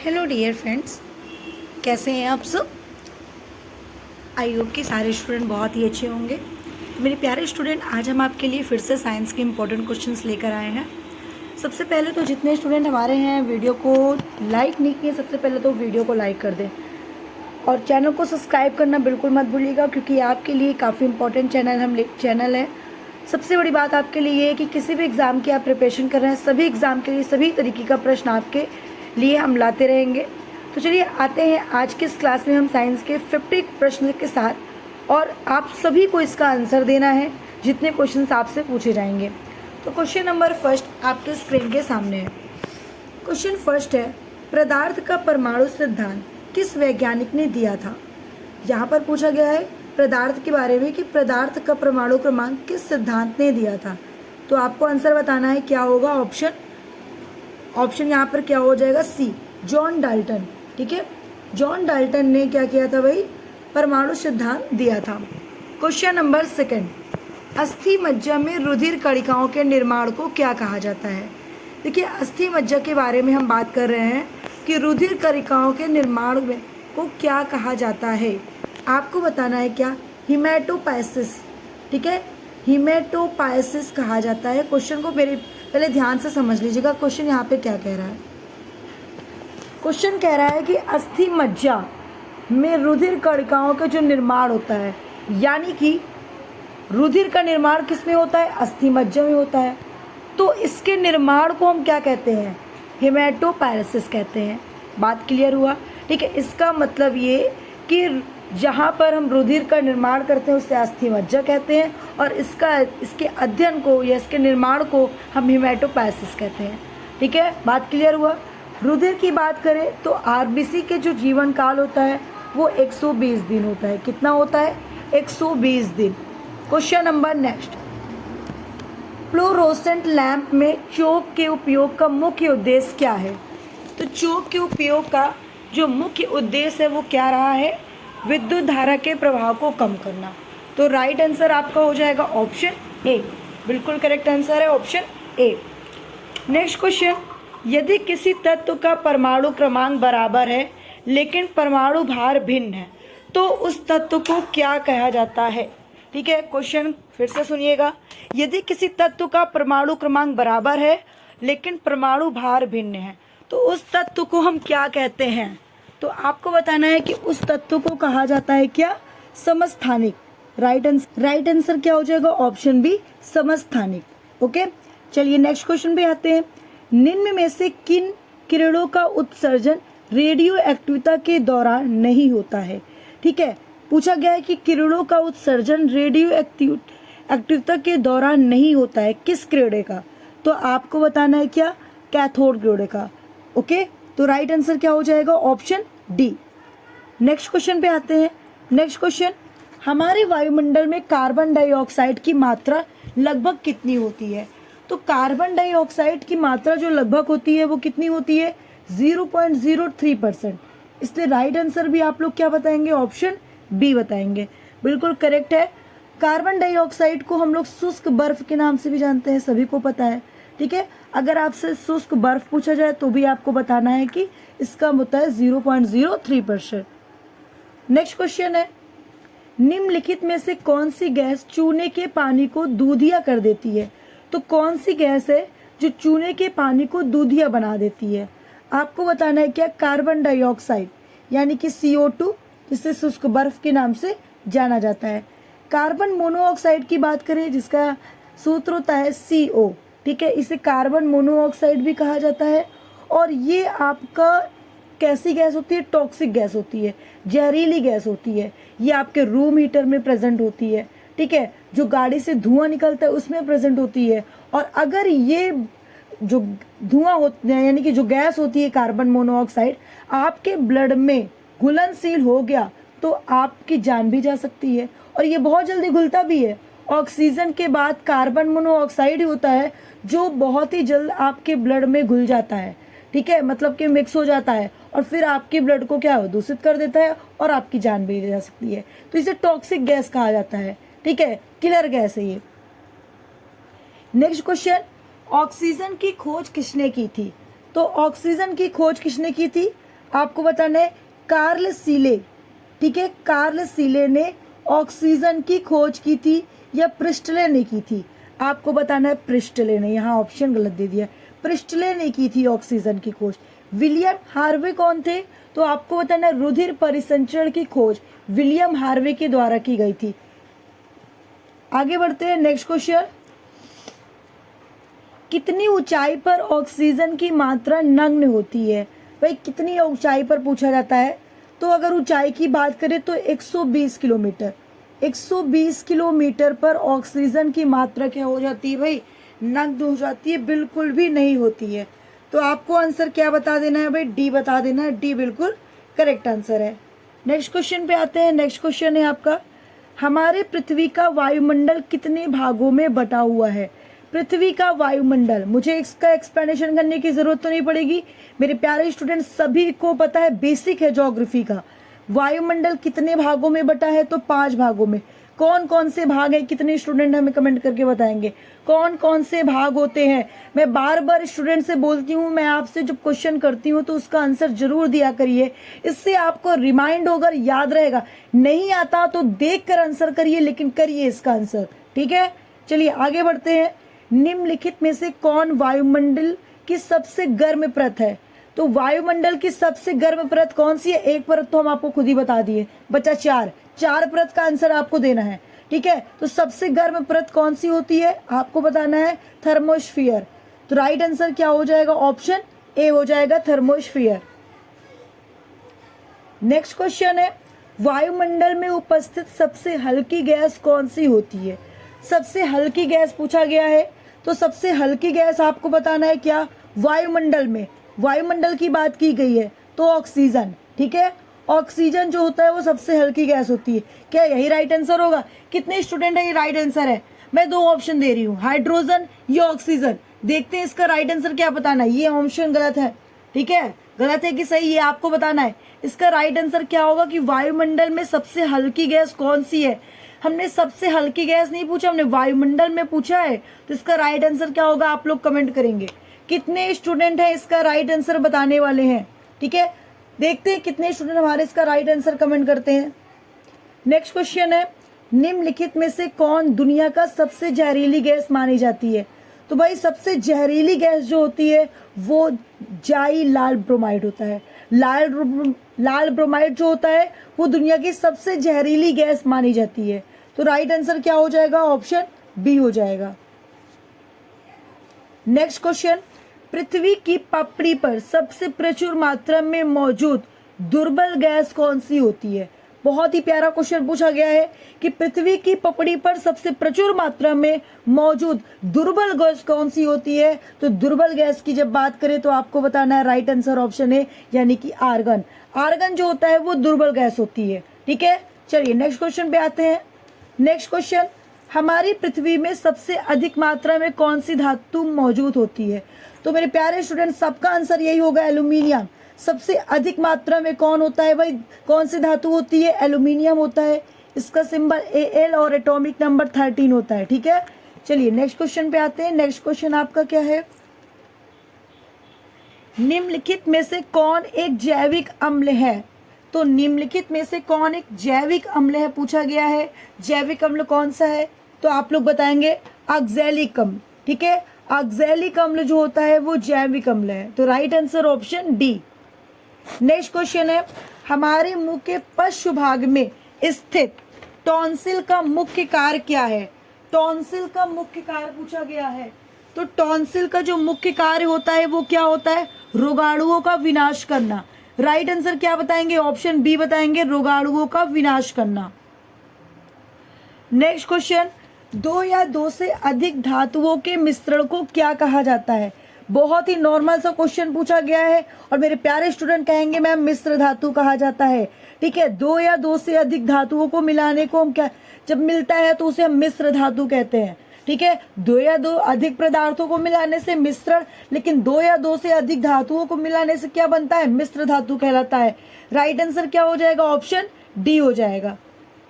Hello dear friends, कैसे हैं आप सब। आई होप कि सारे स्टूडेंट बहुत ही अच्छे होंगे। मेरे प्यारे स्टूडेंट, आज हम आपके लिए फिर से साइंस के इंपॉर्टेंट क्वेश्चंस लेकर आए हैं। सबसे पहले तो जितने स्टूडेंट हमारे हैं वीडियो को लाइक नहीं किए, सबसे पहले तो वीडियो को लाइक कर दें और चैनल को सब्सक्राइब करना बिल्कुल मत भूलिएगा, क्योंकि आपके लिए काफ़ी इंपॉर्टेंट चैनल है। सबसे बड़ी बात आपके लिए ये है कि किसी भी एग्ज़ाम की आप प्रिपरेशन कर रहे हैं, सभी एग्ज़ाम के लिए सभी तरीके का प्रश्न आपके लिए हम लाते रहेंगे। तो चलिए आते हैं आज के इस क्लास में हम साइंस के 50 प्रश्न के साथ, और आप सभी को इसका आंसर देना है जितने क्वेश्चंस आपसे पूछे जाएंगे। तो क्वेश्चन नंबर फर्स्ट आपके स्क्रीन के सामने है। क्वेश्चन फर्स्ट है, पदार्थ का परमाणु सिद्धांत किस वैज्ञानिक ने दिया था। यहाँ पर पूछा गया है पदार्थ के बारे में कि पदार्थ का परमाणु क्रमांक किस सिद्धांत ने दिया था। तो आपको आंसर बताना है, क्या होगा ऑप्शन यहाँ पर क्या हो जाएगा, सी, जॉन डाल्टन। ठीक है, जॉन डाल्टन ने क्या किया था भाई, परमाणु सिद्धांत दिया था। क्वेश्चन नंबर सेकंड, अस्थि मज्जा में रुधिर कणिकाओं के निर्माण को क्या कहा जाता है। देखिए, अस्थि मज्जा के बारे में हम बात कर रहे हैं कि रुधिर कणिकाओं के निर्माण में को क्या कहा जाता है। आपको बताना है क्या, हीमेटोपाइसिस। ठीक है, हीमेटोपाइसिस कहा जाता है। क्वेश्चन को मेरे पहले ध्यान से समझ लीजिएगा। क्वेश्चन यहाँ पे क्या कह रहा है, क्वेश्चन कह रहा है कि अस्थि मज्जा में रुधिर कणिकाओं का जो निर्माण होता है, यानी कि रुधिर का निर्माण किस में होता है, अस्थि मज्जा में होता है। तो इसके निर्माण को हम क्या कहते हैं, हेमेटोपाइसिस कहते हैं। बात क्लियर हुआ। ठीक है, इसका मतलब ये कि जहाँ पर हम रुधिर का निर्माण करते हैं उसे अस्थि मज्जा कहते हैं, और इसके अध्ययन को या इसके निर्माण को हम हेमेटोपाइसिस कहते हैं। ठीक है, बात क्लियर हुआ। रुधिर की बात करें तो आरबीसी के जो जीवन काल होता है वो 120 दिन होता है। कितना होता है, 120 दिन। Question number next, fluorescent lamp में चोक के उपयोग का मुख्य उद्देश्य क्या है। तो चोक के उपयोग का जो मुख्य उद्देश्य है वो क्या रहा है, विद्युत धारा के प्रभाव को कम करना। तो राइट आंसर आपका हो जाएगा ऑप्शन ए, बिल्कुल करेक्ट आंसर है ऑप्शन ए। नेक्स्ट क्वेश्चन, यदि किसी तत्व का परमाणु क्रमांक बराबर है लेकिन परमाणु भार भिन्न है तो उस तत्व को क्या कहा जाता है। ठीक है, क्वेश्चन फिर से सुनिएगा। यदि किसी तत्व का परमाणु क्रमांक बराबर है लेकिन परमाणु भार भिन्न है तो उस तत्व को हम क्या कहते हैं। तो आपको बताना है कि उस तत्व को कहा जाता है क्या, समस्थानिक। राइट आंसर क्या हो जाएगा, ऑप्शन बी, समस्थानिक। ओके, चलिए नेक्स्ट क्वेश्चन पे आते हैं। निम्न में से किन किरणों का उत्सर्जन रेडियो एक्टिविटी के दौरान नहीं होता है। ठीक है, पूछा गया है कि किरणों का उत्सर्जन रेडियो एक्टिविटी के दौरान नहीं होता है, किस किरणें का। तो आपको बताना है क्या, कैथोड किरणें का। ओके, तो राइट आंसर क्या हो जाएगा, ऑप्शन डी। नेक्स्ट क्वेश्चन पे आते हैं। नेक्स्ट क्वेश्चन, हमारे वायुमंडल में कार्बन डाइऑक्साइड की मात्रा लगभग कितनी होती है। तो कार्बन डाइऑक्साइड की मात्रा जो लगभग होती है वो कितनी होती है, 0.03%। इसलिए राइट आंसर भी आप लोग क्या बताएंगे, ऑप्शन बी बताएंगे। बिल्कुल करेक्ट है। कार्बन डाइऑक्साइड को हम लोग शुष्क बर्फ के नाम से भी जानते हैं, सभी को पता है। ठीक है, अगर आपसे शुष्क बर्फ पूछा जाए तो भी आपको बताना है कि इसका होता है 0.03%। नेक्स्ट क्वेश्चन है, निम्नलिखित में से कौन सी गैस चूने के पानी को दूधिया कर देती है। तो कौन सी गैस है जो चूने के पानी को दूधिया बना देती है। आपको बताना है क्या, कार्बन डाइऑक्साइड यानी कि CO2, जिसे शुष्क बर्फ के नाम से जाना जाता है। कार्बन मोनोऑक्साइड की बात करें जिसका सूत्र होता है CO। ठीक है, इसे कार्बन मोनोऑक्साइड भी कहा जाता है। और ये आपका कैसी गैस होती है, टॉक्सिक गैस होती है, जहरीली गैस होती है। ये आपके रूम हीटर में प्रेजेंट होती है। ठीक है, जो गाड़ी से धुआं निकलता है उसमें प्रेजेंट होती है। और अगर ये जो धुआं होता है यानी कि जो गैस होती है कार्बन मोनोऑक्साइड आपके ब्लड में घुलनशील हो गया तो आपकी जान भी जा सकती है, और ये बहुत जल्दी घुलता भी है। ऑक्सीजन के बाद कार्बन मोनोऑक्साइड ही होता है जो बहुत ही जल्द आपके ब्लड में घुल जाता है। ठीक है, मतलब कि मिक्स हो जाता है और फिर आपके ब्लड को क्या दूषित कर देता है और आपकी जान भी जा सकती है। तो इसे टॉक्सिक गैस कहा जाता है। ठीक है, किलर गैस है ये। नेक्स्ट क्वेश्चन, ऑक्सीजन की खोज किसने की थी। तो ऑक्सीजन की खोज किसने की थी, आपको बताना है कार्ल सीले, ठीक है, कार्ल सीले ने ऑक्सीजन की खोज की थी या प्रिस्टले ने की थी? आपको बताना है प्रिस्टले ने, यहाँ ऑप्शन गलत दे दिया, प्रिस्टले ने की थी ऑक्सीजन की खोज। विलियम हार्वे कौन थे? तो आपको बताना है रुधिर परिसंचरण की खोज विलियम हार्वे के द्वारा की गई थी। आगे बढ़ते हैं, नेक्स्ट क्वेश्चन, कितनी ऊंचाई पर ऑक्सीजन की मात्रा नगण्य होती है? भाई कितनी ऊंचाई पर पूछा जाता है, तो अगर ऊंचाई की बात करें तो 120 किलोमीटर, 120 किलोमीटर पर ऑक्सीजन की मात्रा क्या हो जाती है भाई? नग्न हो जाती है, बिल्कुल भी नहीं होती है। तो आपको आंसर क्या बता देना है भाई? डी बता देना है, डी बिल्कुल करेक्ट आंसर है। नेक्स्ट क्वेश्चन पे आते हैं। नेक्स्ट क्वेश्चन है आपका, हमारे पृथ्वी का वायुमंडल कितने भागों में बटा हुआ है? पृथ्वी का वायुमंडल, मुझे इसका एक्सप्लेनेशन करने की जरूरत तो नहीं पड़ेगी, मेरे प्यारे स्टूडेंट सभी को पता है, बेसिक है ज्योग्राफी का। वायुमंडल कितने भागों में बटा है? तो 5 भागों में। कौन कौन से भाग हैं? कितने स्टूडेंट हमें कमेंट करके बताएंगे कौन कौन से भाग होते हैं? मैं बार बार स्टूडेंट से बोलती हूँ, मैं आपसे जब क्वेश्चन करती हूँ तो उसका आंसर जरूर दिया करिए, इससे आपको रिमाइंड होगा, याद रहेगा। नहीं आता तो देख कर आंसर करिए, लेकिन करिए इसका आंसर, ठीक है। चलिए आगे बढ़ते हैं। निम्नलिखित में से कौन वायुमंडल की सबसे गर्म परत है? तो वायुमंडल की सबसे गर्म परत कौन सी है? एक परत तो हम आपको खुद ही बता दिए, बचा 4 परत का आंसर आपको देना है, ठीक है। तो सबसे गर्म परत कौन सी होती है आपको बताना है? थर्मोस्फियर। तो राइट आंसर क्या हो जाएगा? ऑप्शन ए हो जाएगा, थर्मोस्फियर। नेक्स्ट क्वेश्चन है, वायुमंडल में उपस्थित सबसे हल्की गैस कौन सी होती है? सबसे हल्की गैस पूछा गया है, तो सबसे हल्की गैस आपको बताना है क्या? वायुमंडल में, वायुमंडल की बात की गई है तो ऑक्सीजन, ठीक है। ऑक्सीजन जो होता है वो सबसे हल्की गैस होती है। क्या यही राइट आंसर होगा? कितने स्टूडेंट है ये राइट आंसर है? मैं 2 ऑप्शन दे रही हूँ, हाइड्रोजन या ऑक्सीजन। देखते हैं इसका राइट आंसर क्या बताना है। ये ऑप्शन गलत है, ठीक है, गलत है कि सही, ये आपको बताना है। इसका राइट आंसर क्या होगा कि वायुमंडल में सबसे हल्की गैस कौन सी है? हमने सबसे हल्की गैस नहीं पूछा, हमने वायुमंडल में पूछा है। तो इसका राइट आंसर क्या होगा आप लोग कमेंट करेंगे। कितने स्टूडेंट हैं इसका राइट आंसर बताने वाले हैं, ठीक है। देखते हैं कितने स्टूडेंट हमारे इसका राइट आंसर कमेंट करते हैं। नेक्स्ट क्वेश्चन है, निम्नलिखित में से कौन दुनिया का सबसे जहरीली गैस मानी जाती है? तो भाई सबसे जहरीली गैस जो होती है वो जाई लाल ब्रोमाइड होता है। लाल ब्रोमाइड जो होता है वो दुनिया की सबसे जहरीली गैस मानी जाती है। तो राइट आंसर क्या हो जाएगा? ऑप्शन बी हो जाएगा। नेक्स्ट क्वेश्चन, पृथ्वी की पपड़ी पर सबसे प्रचुर मात्रा में मौजूद दुर्बल गैस कौन सी होती है? बहुत ही प्यारा क्वेश्चन पूछा गया है कि पृथ्वी की पपड़ी पर सबसे प्रचुर मात्रा में मौजूद दुर्बल गैस कौन सी होती है? तो दुर्बल गैस की जब बात करें तो आपको बताना है राइट आंसर ऑप्शन है, यानी कि आर्गन। आर्गन जो होता है वो दुर्बल गैस होती है, ठीक है। चलिए नेक्स्ट क्वेश्चन पे आते हैं। नेक्स्ट क्वेश्चन, हमारी पृथ्वी में सबसे अधिक मात्रा में कौन सी धातु मौजूद होती है? तो मेरे प्यारे स्टूडेंट सबका आंसर यही होगा, एल्यूमिनियम। सबसे अधिक मात्रा में कौन होता है भाई? कौन सी धातु होती है? एल्यूमिनियम होता है। इसका सिंबल Al और एटॉमिक नंबर 13 होता है, ठीक है। चलिए नेक्स्ट क्वेश्चन पे आते हैं। नेक्स्ट क्वेश्चन आपका क्या है? निम्नलिखित में से कौन एक जैविक अम्ल है? तो निम्नलिखित में से कौन एक जैविक अम्ल है पूछा गया है। जैविक अम्ल कौन सा है? तो आप लोग बताएंगे ऑक्सैलिक अम्ल, ठीक है। ऑक्सैलिक अम्ल जो होता है वो जैविक अम्ल है। तो right answer option D. Next question है, हमारे मुंह के पश्च भाग में स्थित टॉन्सिल का मुख्य कार्य क्या है? टॉन्सिल का मुख्य कार्य पूछा गया है। तो टॉन्सिल का जो मुख्य कार्य होता है वो क्या होता है? रोगाणुओं का विनाश करना। राइट आंसर क्या बताएंगे? ऑप्शन बी बताएंगे, रोगाणुओं का विनाश करना। नेक्स्ट क्वेश्चन, 2 या 2 से अधिक धातुओं के मिश्रण को क्या कहा जाता है? बहुत ही नॉर्मल सा क्वेश्चन पूछा गया है और मेरे प्यारे स्टूडेंट कहेंगे मैम मिश्र धातु कहा जाता है, ठीक है। 2 या 2 से अधिक धातुओं को मिलाने को हम क्या, जब मिलता है तो उसे हम मिश्र धातु कहते हैं, ठीक है। 2 या 2 अधिक पदार्थों को मिलाने से मिश्रण, लेकिन 2 या 2 से अधिक धातुओं को मिलाने से क्या बनता है? मिश्र धातु कहलाता है। राइट आंसर क्या हो जाएगा? ऑप्शन डी हो जाएगा।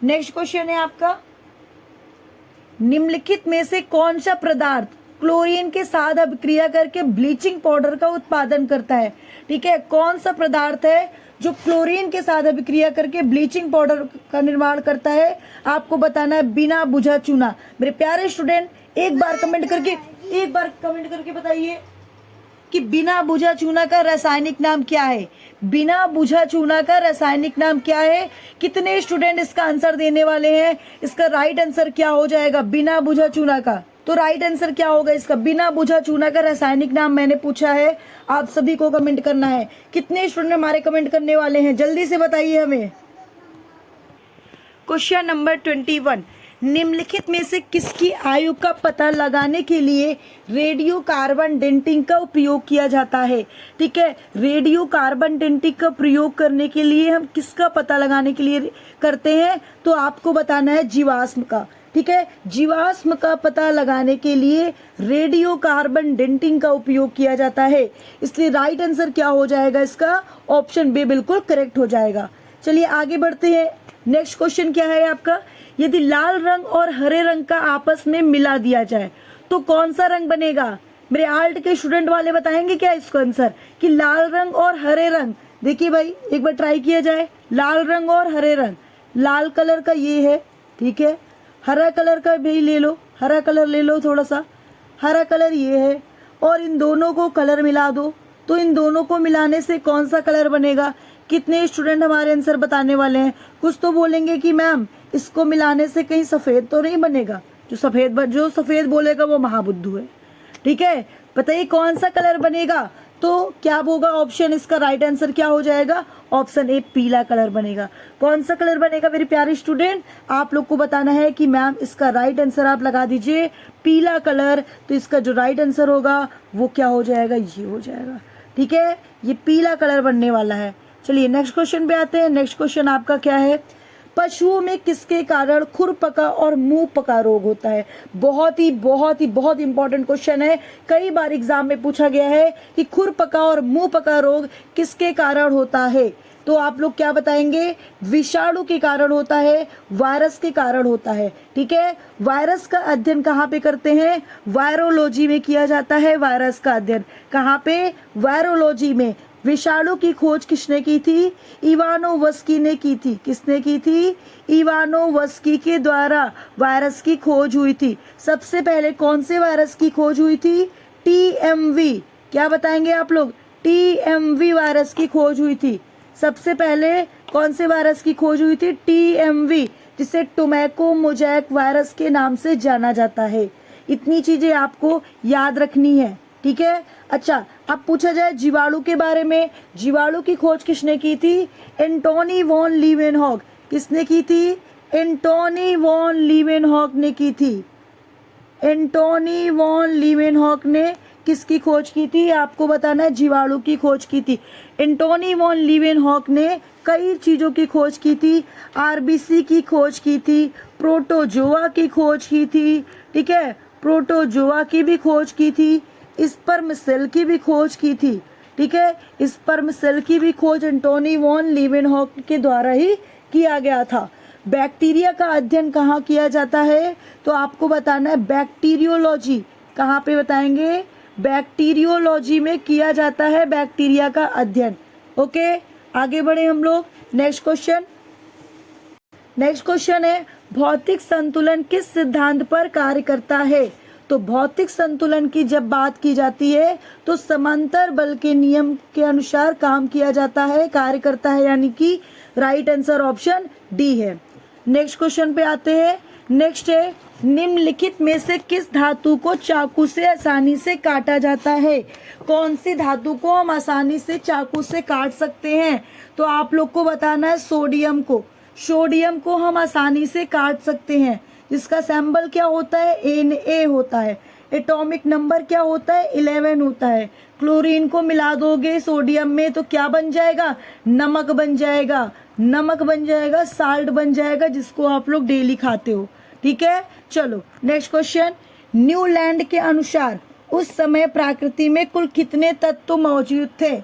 नेक्स्ट क्वेश्चन है आपका, निम्नलिखित में से कौन सा पदार्थ क्लोरीन के साथ अभिक्रिया करके ब्लीचिंग पाउडर का उत्पादन करता है। ठीक है, कौन सा पदार्थ है जो क्लोरीन के साथ अभिक्रिया करके ब्लीचिंग पाउडर का निर्माण करता है? आपको बताना है बिना बुझा चूना। मेरे प्यारे स्टूडेंट, एक बार कमेंट करके बताइए कि बिना बुझा चूना का रासायनिक नाम क्या है? बिना बुझा चूना का रासायनिक नाम क्या है? कितने स्टूडेंट इसका आंसर देने वाले हैं? इसका राइट आंसर क्या हो जाएगा बिना बुझा चूना का? तो राइट आंसर क्या होगा इसका? बिना बुझा चूना का रासायनिक नाम मैंने पूछा है, आप सभी को कमेंट करना है। कितने स्टूडेंट हमारे कमेंट करने वाले हैं? जल्दी से बताइए हमें। क्वेश्चन नंबर 21, निम्नलिखित में से किसकी आयु का पता लगाने के लिए रेडियो कार्बन डेटिंग का उपयोग किया जाता है? ठीक है, रेडियो कार्बन डेटिंग का प्रयोग करने के लिए हम किसका पता लगाने के लिए करते हैं? तो आपको बताना है जीवाश्म का। ठीक है, जीवाश्म का पता लगाने के लिए रेडियो कार्बन डेटिंग का उपयोग किया जाता है। इसलिए राइट आंसर क्या हो जाएगा इसका? ऑप्शन बी बिल्कुल करेक्ट हो जाएगा। चलिए आगे बढ़ते हैं। नेक्स्ट क्वेश्चन क्या है आपका? यदि लाल रंग और हरे रंग का आपस में मिला दिया जाए तो कौन सा रंग बनेगा? मेरे आर्ट के स्टूडेंट वाले बताएंगे क्या इसको आंसर कि लाल रंग और हरे रंग? देखिए भाई, एक बार ट्राई किया जाए। लाल रंग और हरे रंग, लाल कलर का ये है, ठीक है, हरा कलर का भी ले लो, हरा कलर ले लो, थोड़ा सा हरा कलर ये है, और इन दोनों को कलर मिला दो तो इन दोनों को मिलाने से कौन सा कलर बनेगा? कितने स्टूडेंट हमारे आंसर बताने वाले हैं? कुछ तो बोलेंगे कि मैम इसको मिलाने से कहीं सफेद तो नहीं बनेगा। जो सफेद बोलेगा वो महाबुद्धू है। ठीक है, बताइए कौन सा कलर बनेगा? तो क्या होगा ऑप्शन? इसका राइट आंसर क्या हो जाएगा? ऑप्शन ए, पीला कलर बनेगा। कौन सा कलर बनेगा मेरे प्यारे स्टूडेंट? आप लोग को बताना है कि मैम इसका राइट आंसर आप लगा दीजिए पीला कलर। तो इसका जो राइट आंसर होगा वो क्या हो जाएगा? ये हो जाएगा। ठीक है, ये पीला कलर बनने वाला है। चलिए नेक्स्ट क्वेश्चन पे आते हैं। नेक्स्ट क्वेश्चन आपका क्या है? पशुओं में किसके कारण खुरपका और मुंह पका रोग होता है? बहुत इंपॉर्टेंट क्वेश्चन है। कई बार एग्जाम में पूछा गया है कि खुरपका और मुंह पका रोग किसके कारण होता है? तो आप लोग क्या बताएंगे? विषाणु के कारण होता है, वायरस के कारण होता है। ठीक है, वायरस का अध्ययन कहाँ पे करते हैं? वायरोलॉजी में किया जाता है। वायरस का अध्ययन कहाँ पे? वायरोलॉजी में। विषाणु की खोज किसने की थी? इवानोवस्की ने की थी। किसने की थी? इवानोवस्की के द्वारा वायरस की खोज हुई थी। सबसे पहले कौन से वायरस की खोज हुई थी? टीएमवी। क्या बताएंगे आप लोग? टीएमवी वायरस की खोज हुई थी। सबसे पहले कौन से वायरस की खोज हुई थी? टीएमवी, जिसे टोबैको मोजैक वायरस के नाम से जाना जाता है। इतनी चीजें आपको याद रखनी है। ठीक है, अच्छा अब पूछा जाए जीवाणु के बारे में। जीवाणु की खोज किसने की थी? Antony von Leeuwenhoek. किसने की थी? एंटोनी वॉन लीवेनहॉक ने की थी। एंटोनी वॉन लीवेनहॉक ने किसकी खोज की थी? आपको बताना है, जीवाणु की खोज की थी। एंटोनी वॉन लीवेनहॉक ने कई चीजों की खोज की थी। आरबीसी की खोज की थी, प्रोटोजोआ की खोज की थी। ठीक है, प्रोटोजोआ की भी खोज की थी, स्पर्म सेल की भी खोज की थी। ठीक है, स्पर्म सेल की भी खोज एंटोनी वॉन लीवेनहॉक के द्वारा ही किया गया था। बैक्टीरिया का अध्ययन कहाँ किया जाता है? तो आपको बताना है बैक्टीरियोलॉजी। कहाँ पे बताएंगे? बैक्टीरियोलॉजी में किया जाता है बैक्टीरिया का अध्ययन। ओके, आगे बढ़े हम लोग। नेक्स्ट क्वेश्चन है, भौतिक संतुलन किस सिद्धांत पर कार्य करता है? तो भौतिक संतुलन की जब बात की जाती है तो समांतर बल के नियम के अनुसार काम किया जाता है, कार्य करता है, यानी कि राइट आंसर ऑप्शन डी है। नेक्स्ट क्वेश्चन पे आते हैं। नेक्स्ट है, निम्नलिखित में से किस धातु को चाकू से आसानी से काटा जाता है? कौन सी धातु को हम आसानी से चाकू से काट सकते हैं? तो आप लोग को बताना है सोडियम को। सोडियम को हम आसानी से काट सकते हैं, जिसका सिंबल क्या होता है? Na होता है। एटॉमिक नंबर क्या होता है? 11 होता है। क्लोरीन को मिला दोगे सोडियम में तो क्या बन जाएगा? नमक बन जाएगा। नमक बन जाएगा, साल्ट बन जाएगा, जिसको आप लोग डेली खाते हो। ठीक है, चलो नेक्स्ट क्वेश्चन। न्यूलैंड के अनुसार उस समय प्रकृति में कुल कितने तत्व मौजूद थे?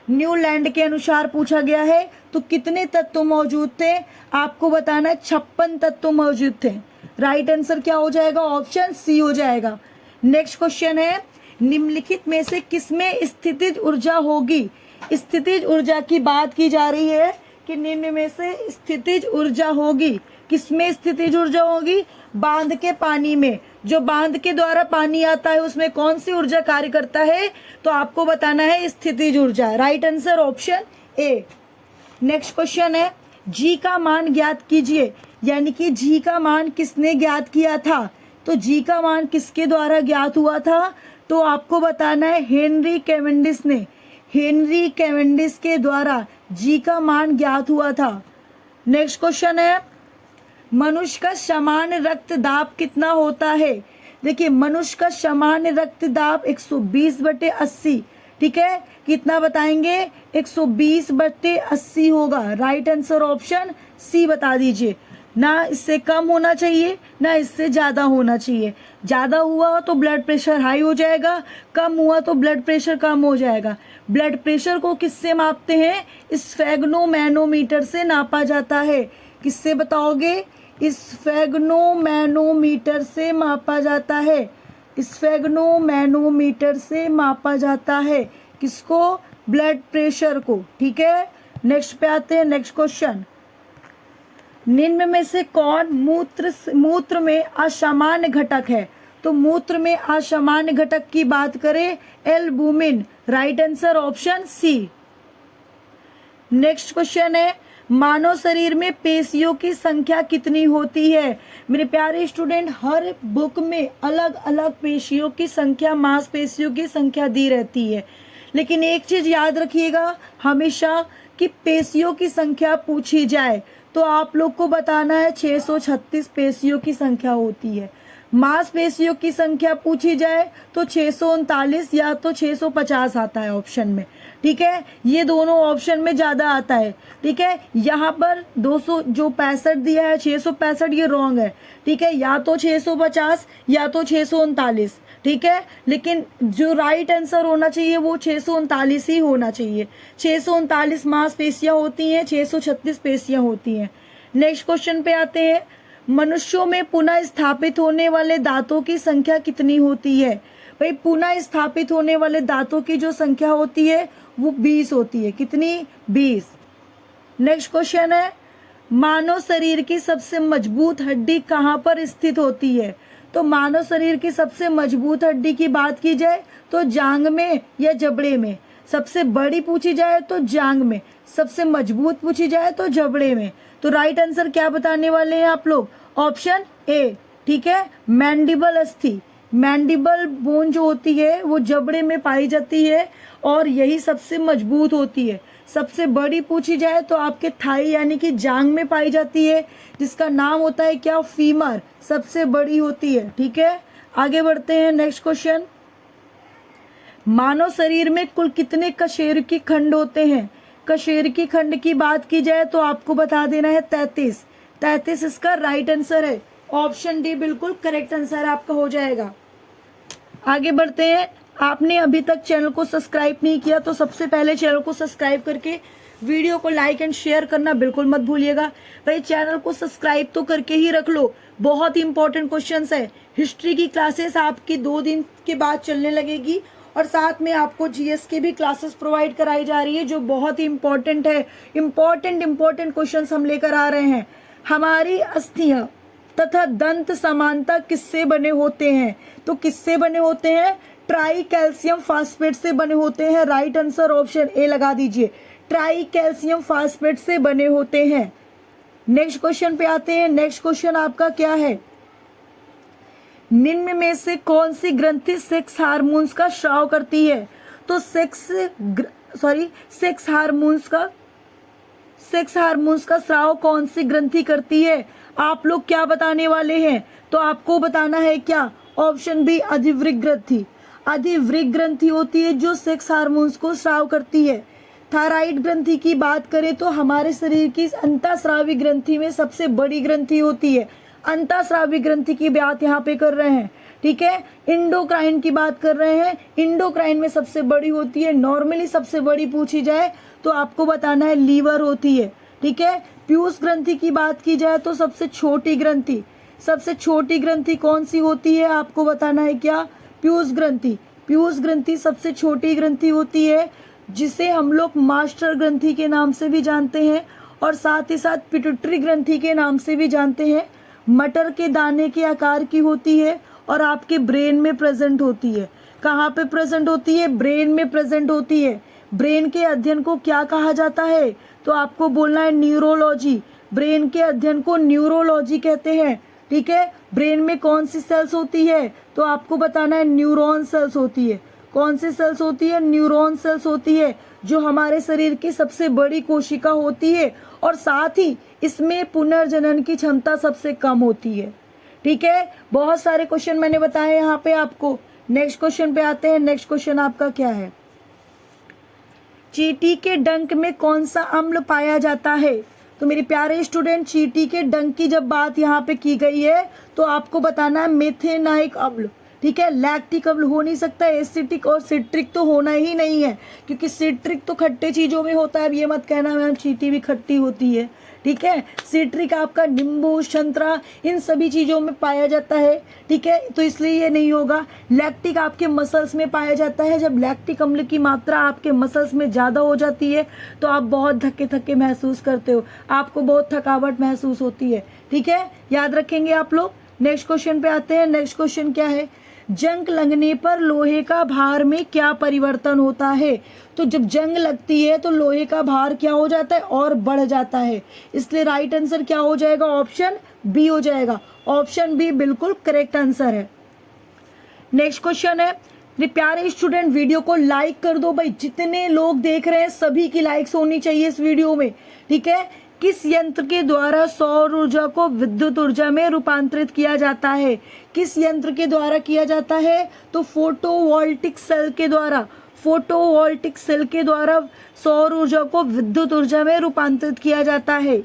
न्यूलैंड के अनुसार पूछा गया है तो कितने तत्व मौजूद थे? आपको बताना है 56 तत्व मौजूद थे। राइट आंसर क्या हो जाएगा? ऑप्शन सी हो जाएगा। नेक्स्ट क्वेश्चन है, निम्नलिखित में से किसमें स्थितिज ऊर्जा होगी? स्थितिज ऊर्जा की बात की जा रही है कि निम्न में से स्थितिज ऊर्जा होगी। किसमें स्थितिज ऊर्जा होगी? बांध के पानी में। जो बांध के द्वारा पानी आता है उसमें कौन सी ऊर्जा कार्य करता है? तो आपको बताना है स्थितिज ऊर्जा। Right answer option A. Next question है, जी का मान ज्ञात कीजिए। यानी कि जी का मान किसने ज्ञात किया था? तो जी का मान किसके द्वारा ज्ञात हुआ था? तो आपको बताना है हेनरी कैवेंडिश ने। हेनरी कैवेंडिश के द्वारा जी का मान ज्ञात हुआ था। नेक्स्ट क्वेश्चन है, मनुष्य का सामान्य रक्तदाब कितना होता है? देखिए, मनुष्य का सामान्य रक्तदाब 120/80। ठीक है, कितना बताएंगे? 120/80 होगा। राइट आंसर ऑप्शन सी बता दीजिए। ना इससे कम होना चाहिए ना इससे ज़्यादा होना चाहिए। ज़्यादा हुआ तो ब्लड प्रेशर हाई हो जाएगा, कम हुआ तो ब्लड प्रेशर कम हो जाएगा। ब्लड प्रेशर को किससे मापते हैं? स्फेग्नोमैनोमीटर से नापा जाता है। किससे बताओगे? स्फेग्नोमैनोमीटर से मापा जाता है। स्फेग्नोमैनोमीटर से मापा जाता है। किसको? ब्लड प्रेशर को। ठीक है, नेक्स्ट पे आते हैं। नेक्स्ट क्वेश्चन, निम्न में से कौन मूत्र में असामान्य घटक है? तो मूत्र में असामान्य घटक की बात करें, albumin. Right answer option C. Next question है, मानव शरीर में पेशियों की संख्या कितनी होती है? मेरे प्यारे स्टूडेंट, हर बुक में अलग अलग पेशियों की संख्या, मांसपेशियों की संख्या दी रहती है। लेकिन एक चीज याद रखिएगा हमेशा कि पेशियों की संख्या पूछी जाए तो आप लोग को बताना है 636 पेशियों की संख्या होती है। मांसपेशियों की संख्या पूछी जाए तो 639 या तो 650 आता है ऑप्शन में। ठीक है, ये दोनों ऑप्शन में ज्यादा आता है। ठीक है, यहाँ पर 200 जो 65 दिया है 665 ये रॉन्ग है। ठीक है, या तो 650 या तो 639। ठीक है, लेकिन जो राइट आंसर होना चाहिए वो 639 ही होना चाहिए। 639 मांसपेशियां होती हैं, 636 पेशियां होती हैं। नेक्स्ट क्वेश्चन पे आते हैं, मनुष्यों में पुनः स्थापित होने वाले दांतों की संख्या कितनी होती है? भाई, पुनः स्थापित होने वाले दांतों की जो संख्या होती है वो 20 होती है। कितनी? 20। नेक्स्ट क्वेश्चन है, मानव शरीर की सबसे मजबूत हड्डी कहाँ पर स्थित होती है? तो मानव शरीर की सबसे मजबूत हड्डी की बात की जाए तो जांग में या जबड़े में। सबसे बड़ी पूछी जाए तो जांग में, सबसे मजबूत पूछी जाए तो जबड़े में। तो राइट आंसर क्या बताने वाले हैं आप लोग? Option A. ठीक है, मैंडिबल अस्थि। मैंडिबल बोन जो होती है वो जबड़े में पाई जाती है और यही सबसे मजबूत होती है। सबसे बड़ी पूछी जाए तो आपके थाई यानी कि जांग में पाई जाती है, जिसका नाम होता है क्या? फीमर। सबसे बड़ी होती है। ठीक है, आगे बढ़ते हैं। नेक्स्ट क्वेश्चन, मानव शरीर में कुल कितने कशेरुकी खंड होते हैं? कशेरुकी खंड की बात की जाए तो आपको बता देना है 33। 33 इसका राइट आंसर है। ऑप्शन डी बिल्कुल करेक्ट आंसर आपका हो जाएगा। आगे बढ़ते हैं। आपने अभी तक चैनल को सब्सक्राइब नहीं किया तो सबसे पहले चैनल को सब्सक्राइब करके वीडियो को लाइक एंड शेयर करना बिल्कुल मत भूलिएगा। भाई, चैनल को सब्सक्राइब तो करके ही रख लो। बहुत ही इंपॉर्टेंट क्वेश्चंस है। हिस्ट्री की क्लासेस आपकी 2 दिन के बाद चलने लगेगी और साथ में आपको जीएस की भी क्लासेस प्रोवाइड कराई जा रही है जो बहुत ही इंपॉर्टेंट है। इंपॉर्टेंट क्वेश्चंस हम लेकर आ रहे हैं। हमारी अस्थियां तथा दंत समानता किससे बने होते हैं? तो किससे बने होते हैं? ट्राई कैल्शियम फास्फेट से बने होते हैं। राइट आंसर ऑप्शन ए लगा दीजिए। ट्राई कैल्शियम फास्फेट से बने होते हैं। नेक्स्ट क्वेश्चन पे आते हैं। नेक्स्ट क्वेश्चन आपका क्या है? निम्न में से कौन सी ग्रंथि सेक्स हार्मोन्स का स्राव करती है? तो सेक्स हार्मोन्स का स्राव कौन सी ग्रंथि करती है? आप लोग क्या बताने वाले हैं? तो आपको बताना है क्या? ऑप्शन बी अधिवृक्क ग्रंथि। अधिवृक्क ग्रंथि होती है जो सेक्स हार्मोन्स को स्राव करती है। थायराइड ग्रंथि की बात करें तो हमारे शरीर की अंतःस्रावी ग्रंथि में सबसे बड़ी ग्रंथि होती है। अंतःस्रावी ग्रंथि की बात यहाँ पे कर रहे हैं। ठीक है, इंडोक्राइन की बात कर रहे हैं। इंडोक्राइन में सबसे बड़ी होती है। नॉर्मली सबसे बड़ी पूछी जाए तो आपको बताना है लीवर होती है। ठीक है, पीयूष ग्रंथि की बात की जाए तो सबसे छोटी ग्रंथि कौन सी होती है? आपको बताना है क्या? पीयूष ग्रंथि। पीयूष ग्रंथि सबसे छोटी ग्रंथि होती है, जिसे हम लोग मास्टर ग्रंथि के नाम से भी जानते हैं और साथ ही साथ पिट्यूटरी ग्रंथि के नाम से भी जानते हैं। मटर के दाने के आकार की होती है और आपके ब्रेन में प्रेजेंट होती है। कहाँ पे प्रेजेंट होती है? ब्रेन में प्रेजेंट होती है। ब्रेन के अध्ययन को क्या कहा जाता है? तो आपको बोलना है न्यूरोलॉजी। ब्रेन के अध्ययन को न्यूरोलॉजी कहते हैं। ठीक है। ब्रेन में कौन सी सेल्स होती है? तो आपको बताना है न्यूरॉन सेल्स होती है। कौन सी सेल्स होती है? न्यूरॉन सेल्स होती है, जो हमारे शरीर की सबसे बड़ी कोशिका होती है और साथ ही इसमें पुनर्जनन की क्षमता सबसे कम होती है। ठीक है। बहुत सारे क्वेश्चन मैंने बताए यहाँ पे आपको। नेक्स्ट क्वेश्चन पे आते हैं। नेक्स्ट क्वेश्चन आपका क्या है? चींटी के डंक में कौन सा अम्ल पाया जाता है? तो मेरे प्यारे स्टूडेंट, चींटी के डंक की जब बात यहाँ पे की गई है तो आपको बताना है मेथेनाइक अम्ल। ठीक है। लैक्टिक अम्ल हो नहीं सकता, एसिटिक और सिट्रिक तो होना ही नहीं है, क्योंकि सिट्रिक तो खट्टे चीजों में होता है। अब ये मत कहना मैम चींटी भी खट्टी होती है। ठीक है। सिट्रिक आपका नींबू, संतरा, इन सभी चीजों में पाया जाता है। ठीक है, तो इसलिए ये नहीं होगा। लैक्टिक आपके मसल्स में पाया जाता है। जब लैक्टिक अम्ल की मात्रा आपके मसल्स में ज्यादा हो जाती है तो आप बहुत थके थके महसूस करते हो, आपको बहुत थकावट महसूस होती है। ठीक है, याद रखेंगे आप लोग। नेक्स्ट क्वेश्चन पे आते हैं। नेक्स्ट क्वेश्चन क्या है? जंग लगने पर लोहे का भार में क्या परिवर्तन होता है? तो जब जंग लगती है तो लोहे का भार क्या हो जाता है? और बढ़ जाता है। इसलिए राइट आंसर क्या हो जाएगा? ऑप्शन बी हो जाएगा। ऑप्शन बी बिल्कुल करेक्ट आंसर है। नेक्स्ट क्वेश्चन है, मेरे प्यारे स्टूडेंट वीडियो को लाइक कर दो भाई। जितने लोग देख रहे हैं सभी की लाइक्स होनी चाहिए इस वीडियो में। ठीक है। किस यंत्र के द्वारा सौर ऊर्जा को विद्युत ऊर्जा में रूपांतरित किया जाता है? किस यंत्र के द्वारा किया जाता है? तो फोटोवोल्टिक सेल के द्वारा। फोटोवोल्टिक सेल के द्वारा सौर ऊर्जा को विद्युत ऊर्जा में रूपांतरित किया जाता है।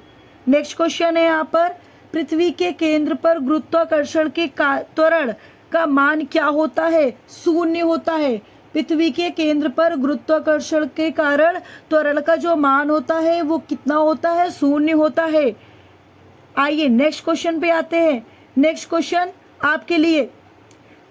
नेक्स्ट क्वेश्चन है यहाँ पर, पृथ्वी के केंद्र पर गुरुत्वाकर्षण के त्वरण का मान क्या होता है? शून्य होता है। पृथ्वी के केंद्र पर गुरुत्वाकर्षण के कारण त्वरण का जो मान होता है वो कितना होता है? शून्य होता है। आइए नेक्स्ट क्वेश्चन पे आते हैं। नेक्स्ट क्वेश्चन आपके लिए,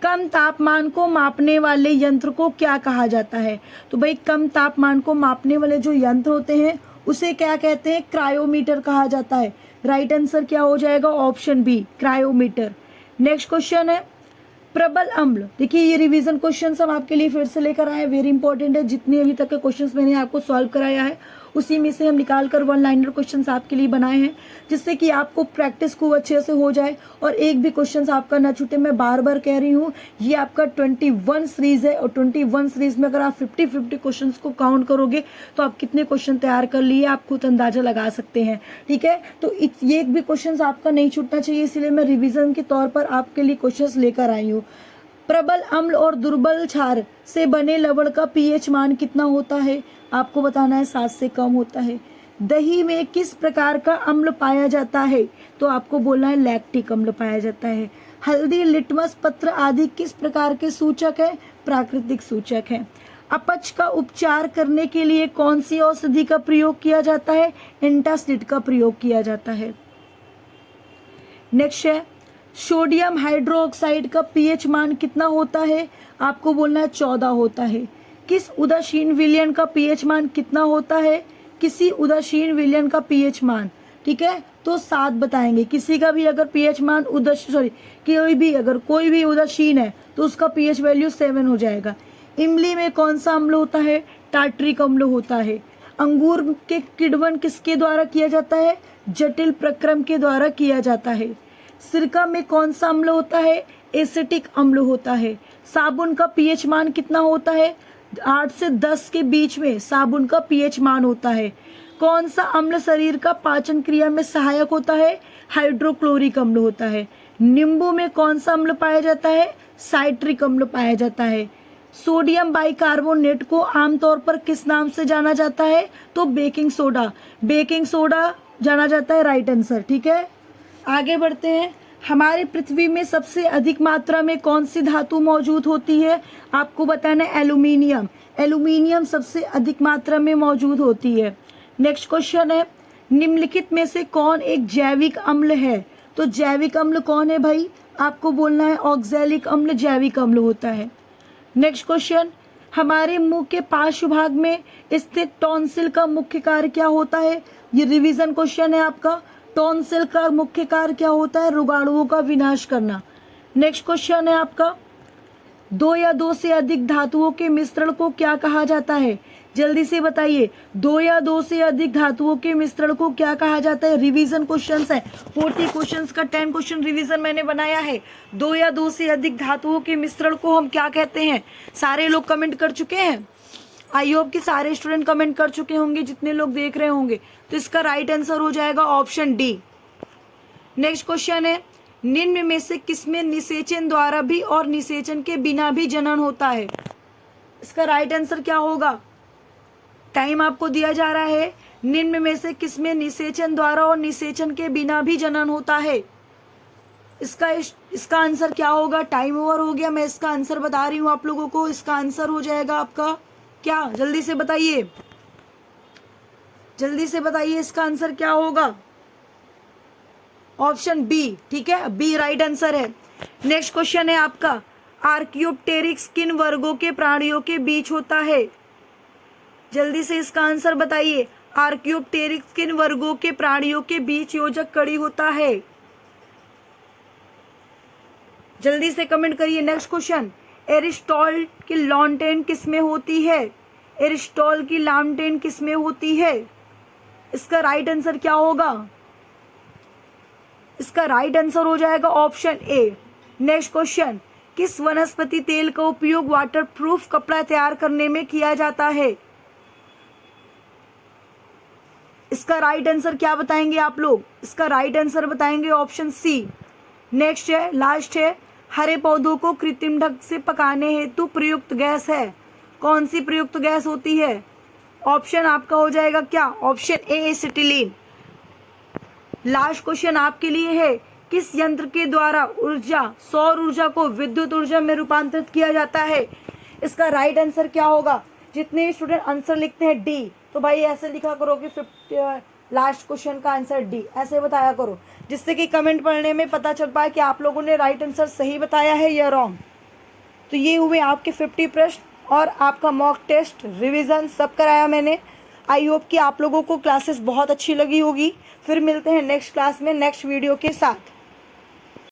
कम तापमान को मापने वाले यंत्र को क्या कहा जाता है? तो भाई कम तापमान को मापने वाले जो यंत्र होते हैं उसे क्या कहते हैं? क्रायोमीटर कहा जाता है। राइट आंसर क्या हो जाएगा? Option B, cryometer. Next question है, प्रबल अम्ल। देखिए ये रिवीजन क्वेश्चंस हम आपके लिए फिर से लेकर आए हैं, वेरी इंपॉर्टेंट है। जितने अभी तक के क्वेश्चंस मैंने आपको सॉल्व कराया है उसी में से हम निकाल कर वन लाइनर क्वेश्चंस आपके लिए बनाए हैं, जिससे कि आपको प्रैक्टिस खूब अच्छे से हो जाए और एक भी क्वेश्चंस आपका ना छूटे। मैं बार बार कह रही हूँ ये आपका 21 सीरीज है और 21 सीरीज में अगर आप 50-50 क्वेश्चन को काउंट करोगे तो आप कितने क्वेश्चन तैयार कर लिए आप खुद अंदाजा लगा सकते हैं। ठीक है, तो ये एक भी क्वेश्चन आपका नहीं छूटना चाहिए, इसलिए मैं रिविजन के तौर पर आपके लिए क्वेश्चन लेकर आई हूँ। प्रबल अम्ल और दुर्बल क्षार से बने लवण का पीएच मान कितना होता है? आपको बताना है 7 से कम होता है। दही में किस प्रकार का अम्ल पाया जाता है? तो आपको बोलना है लैक्टिक अम्ल पाया जाता है। हल्दी, लिटमस पत्र आदि किस प्रकार के सूचक है? प्राकृतिक सूचक है। अपच का उपचार करने के लिए कौन सी औषधि का प्रयोग किया जाता है? एंटासिड का प्रयोग किया जाता है। नेक्स्ट है, सोडियम हाइड्रोक्साइड का पीएच मान कितना होता है? आपको बोलना है 14 होता है। किस उदासीन विलयन का पीएच मान कितना होता है? किसी उदासीन विलयन का पीएच मान, ठीक है, तो 7 बताएंगे। किसी का भी अगर पीएच मान कोई भी उदासीन है तो उसका पीएच वैल्यू 7 हो जाएगा। इमली में कौन सा अम्ल होता है? टार्ट्रिक अम्ल होता है। अंगूर के किण्वन किसके द्वारा किया जाता है? जटिल प्रक्रम के द्वारा किया जाता है। सिरका में कौन सा अम्ल होता है? एसिटिक अम्ल होता है। साबुन का पीएच मान कितना होता है? 8 से 10 के बीच में साबुन का पीएच मान होता है। कौन सा अम्ल शरीर का पाचन क्रिया में सहायक होता है? हाइड्रोक्लोरिक अम्ल होता है। नींबू में कौन सा अम्ल पाया जाता है? साइट्रिक अम्ल पाया जाता है। सोडियम बाइकार्बोनेट को आमतौर पर किस नाम से जाना जाता है? तो बेकिंग सोडा। बेकिंग सोडा जाना जाता है राइट आंसर। ठीक है, आगे बढ़ते हैं। हमारी पृथ्वी में सबसे अधिक मात्रा में कौन सी धातु मौजूद होती है? आपको बताना है एल्यूमिनियम। एल्यूमिनियम सबसे अधिक मात्रा में मौजूद होती है। नेक्स्ट क्वेश्चन है, निम्नलिखित में से कौन एक जैविक अम्ल है? तो जैविक अम्ल कौन है भाई? आपको बोलना है ऑक्सैलिक अम्ल जैविक अम्ल होता है। नेक्स्ट क्वेश्चन, हमारे मुंह के पार्श्व भाग में स्थित टॉन्सिल का मुख्य कार्य क्या होता है? ये रिवीजन क्वेश्चन है आपका। टॉन्सिल का मुख्य कार्य क्या होता है? रोगाणुओं का विनाश करना। नेक्स्ट क्वेश्चन है आपका, दो या दो से अधिक धातुओं के मिश्रण को क्या कहा जाता है? जल्दी से बताइए, दो या दो से अधिक धातुओं के मिश्रण को क्या कहा जाता है? रिवीजन क्वेश्चंस है, 40 क्वेश्चंस का 10 क्वेश्चन रिवीजन मैंने बनाया है। दो या दो से अधिक धातुओं के मिश्रण को हम क्या कहते हैं? सारे लोग कमेंट कर चुके हैं। आई होप कि सारे स्टूडेंट कमेंट कर चुके होंगे जितने लोग देख रहे होंगे। तो इसका राइट आंसर हो जाएगा ऑप्शन डी। नेक्स्ट क्वेश्चन है, निम्न में से किसमें निषेचन द्वारा भी और निषेचन के बिना भी जनन होता है? इसका राइट आंसर क्या होगा? टाइम आपको दिया जा रहा है। निम्न में से किसमें निषेचन द्वारा और निषेचन के बिना भी जनन होता है? इसका आंसर क्या होगा? टाइम ओवर हो गया, मैं इसका आंसर बता रही हूं आप लोगों को। इसका आंसर हो जाएगा आपका क्या? जल्दी से बताइए, जल्दी से बताइए, इसका आंसर क्या होगा? Option B. ठीक है, बी राइट आंसर है। नेक्स्ट क्वेश्चन है आपका, आर्कियोप्टेरिक्स किन वर्गों के प्राणियों के बीच होता है? जल्दी से इसका आंसर बताइए। आर्कियोप्टेरिक्स किन वर्गों के प्राणियों के बीच योजक कड़ी होता है? जल्दी से कमेंट करिए। नेक्स्ट क्वेश्चन, एरिस्टॉल की लॉन्टेन किसमें होती है? एरिस्टॉल की लॉन्टेन किसमें होती है? इसका राइट आंसर क्या होगा? इसका राइट आंसर हो जाएगा ऑप्शन ए। नेक्स्ट क्वेश्चन, किस वनस्पति तेल का उपयोग वाटरप्रूफ कपड़ा तैयार करने में किया जाता है? इसका राइट आंसर क्या बताएंगे आप लोग? इसका राइट आंसर बताएंगे ऑप्शन सी। नेक्स्ट है, लास्ट है, हरे पौधों को कृत्रिम ढंग से पकाने हेतु प्रयुक्त गैस है। कौन सी प्रयुक्त गैस होती है? ऑप्शन आपका हो जाएगा क्या? Option A acetylene. Last question आपके लिए है, किस यंत्र के द्वारा ऊर्जा, सौर ऊर्जा को विद्युत ऊर्जा में रूपांतरित किया जाता है? इसका राइट आंसर क्या होगा? जितने स्टूडेंट आंसर लिखते हैं डी, तो भाई ऐसे लिखा करो कि लास्ट क्वेश्चन का आंसर डी, ऐसे बताया करो, जिससे कि कमेंट पढ़ने में पता चल पाए कि आप लोगों ने राइट आंसर सही बताया है या रॉन्ग। तो ये हुए आपके 50 प्रश्न और आपका मॉक टेस्ट रिवीजन सब कराया मैंने। आई होप कि आप लोगों को क्लासेस बहुत अच्छी लगी होगी। फिर मिलते हैं नेक्स्ट क्लास में नेक्स्ट वीडियो के साथ।